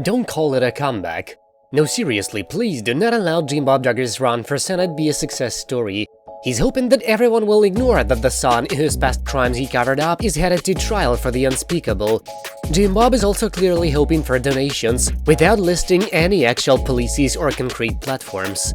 Don't call it a comeback. No, seriously, please do not allow Bob Duggar's run for Senate be a success story. He's hoping that everyone will ignore that the son, whose past crimes he covered up, is headed to trial for the unspeakable. Bob is also clearly hoping for donations, without listing any actual policies or concrete platforms.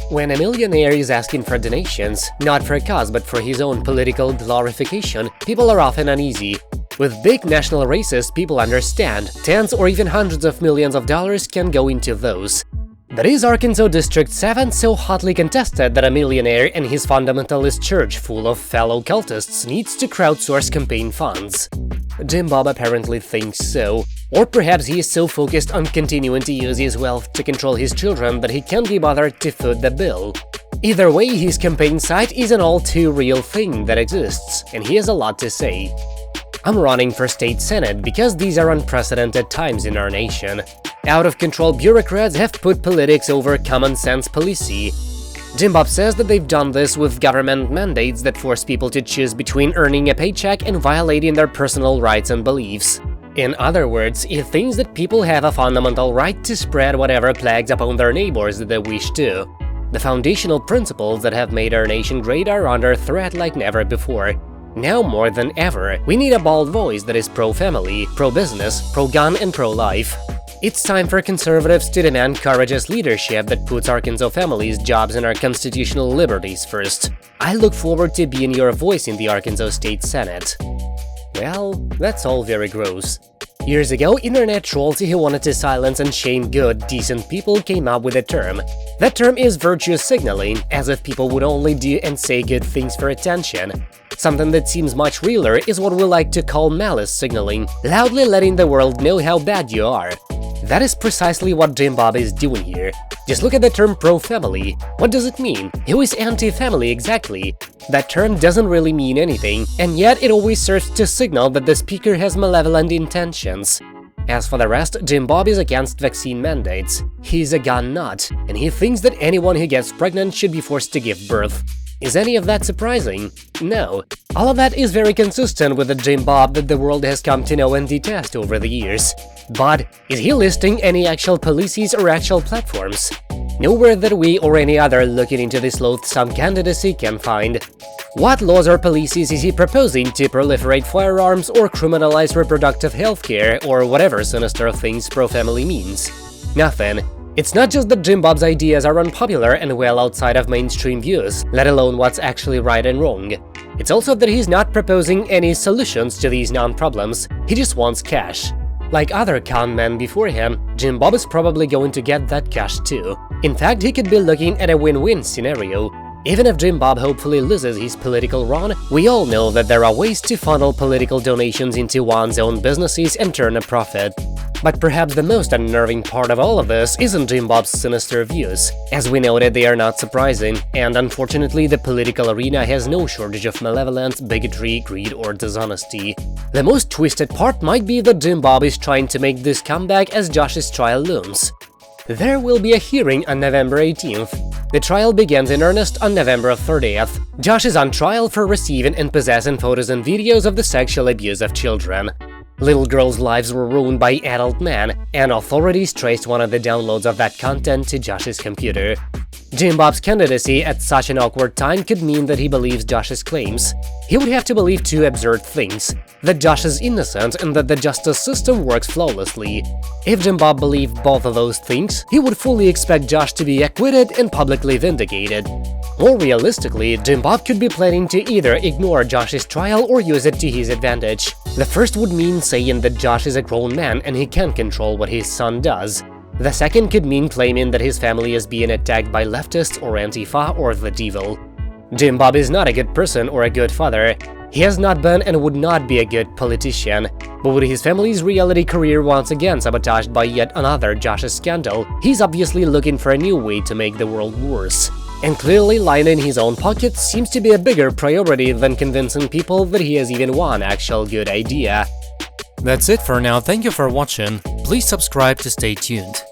When a millionaire is asking for donations, not for a cause but for his own political glorification, people are often uneasy. With big national races, people understand, tens or even hundreds of millions of dollars can go into those. But is Arkansas District 7 so hotly contested that a millionaire and his fundamentalist church full of fellow cultists needs to crowdsource campaign funds? Bob apparently thinks so. Or perhaps he is so focused on continuing to use his wealth to control his children that he can't be bothered to foot the bill. Either way, his campaign site is an all-too-real thing that exists, and he has a lot to say. I'm running for state senate because these are unprecedented times in our nation. Out-of-control bureaucrats have put politics over common-sense policy. Bob says that they've done this with government mandates that force people to choose between earning a paycheck and violating their personal rights and beliefs. In other words, he thinks that people have a fundamental right to spread whatever plagues upon their neighbors that they wish to. The foundational principles that have made our nation great are under threat like never before. Now more than ever, we need a bold voice that is pro-family, pro-business, pro-gun and pro-life. It's time for conservatives to demand courageous leadership that puts Arkansas families, jobs and our constitutional liberties first. I look forward to being your voice in the Arkansas State Senate. Well, that's all very gross. Years ago, internet trolls who wanted to silence and shame good, decent people came up with a term. That term is virtue signaling, as if people would only do and say good things for attention. Something that seems much realer is what we like to call malice signaling, loudly letting the world know how bad you are. That is precisely what Bob is doing here. Just look at the term pro-family. What does it mean? Who is anti-family exactly? That term doesn't really mean anything, and yet it always serves to signal that the speaker has malevolent intentions. As for the rest, Bob is against vaccine mandates. He's a gun nut, and he thinks that anyone who gets pregnant should be forced to give birth. Is any of that surprising? No. All of that is very consistent with the Bob that the world has come to know and detest over the years. But is he listing any actual policies or actual platforms? Nowhere that we or any other looking into this loathsome candidacy can find. What laws or policies is he proposing to proliferate firearms or criminalize reproductive health care or whatever sinister things pro-family means? Nothing. It's not just that Bob's ideas are unpopular and well outside of mainstream views, let alone what's actually right and wrong. It's also that he's not proposing any solutions to these non-problems, he just wants cash. Like other con men before him, Bob is probably going to get that cash too. In fact, he could be looking at a win-win scenario. Even if Bob hopefully loses his political run, we all know that there are ways to funnel political donations into one's own businesses and turn a profit. But perhaps the most unnerving part of all of this isn't Bob's sinister views. As we noted, they are not surprising, and unfortunately the political arena has no shortage of malevolence, bigotry, greed or dishonesty. The most twisted part might be that Bob is trying to make this comeback as Josh's trial looms. There will be a hearing on November 18th. The trial begins in earnest on November 30th. Josh is on trial for receiving and possessing photos and videos of the sexual abuse of children. Little girls' lives were ruined by adult men, and authorities traced one of the downloads of that content to Josh's computer. Bob's candidacy at such an awkward time could mean that he believes Josh's claims. He would have to believe two absurd things: that Josh is innocent and that the justice system works flawlessly. If Bob believed both of those things, he would fully expect Josh to be acquitted and publicly vindicated. More realistically, Bob could be planning to either ignore Josh's trial or use it to his advantage. The first would mean saying that Josh is a grown man and he can't control what his son does. The second could mean claiming that his family is being attacked by leftists or Antifa or the devil. Bob is not a good person or a good father. He has not been and would not be a good politician. But with his family's reality career once again sabotaged by yet another Josh's scandal, he's obviously looking for a new way to make the world worse. And clearly lining his own pockets seems to be a bigger priority than convincing people that he has even one actual good idea. That's it for now, thank you for watching, please subscribe to stay tuned.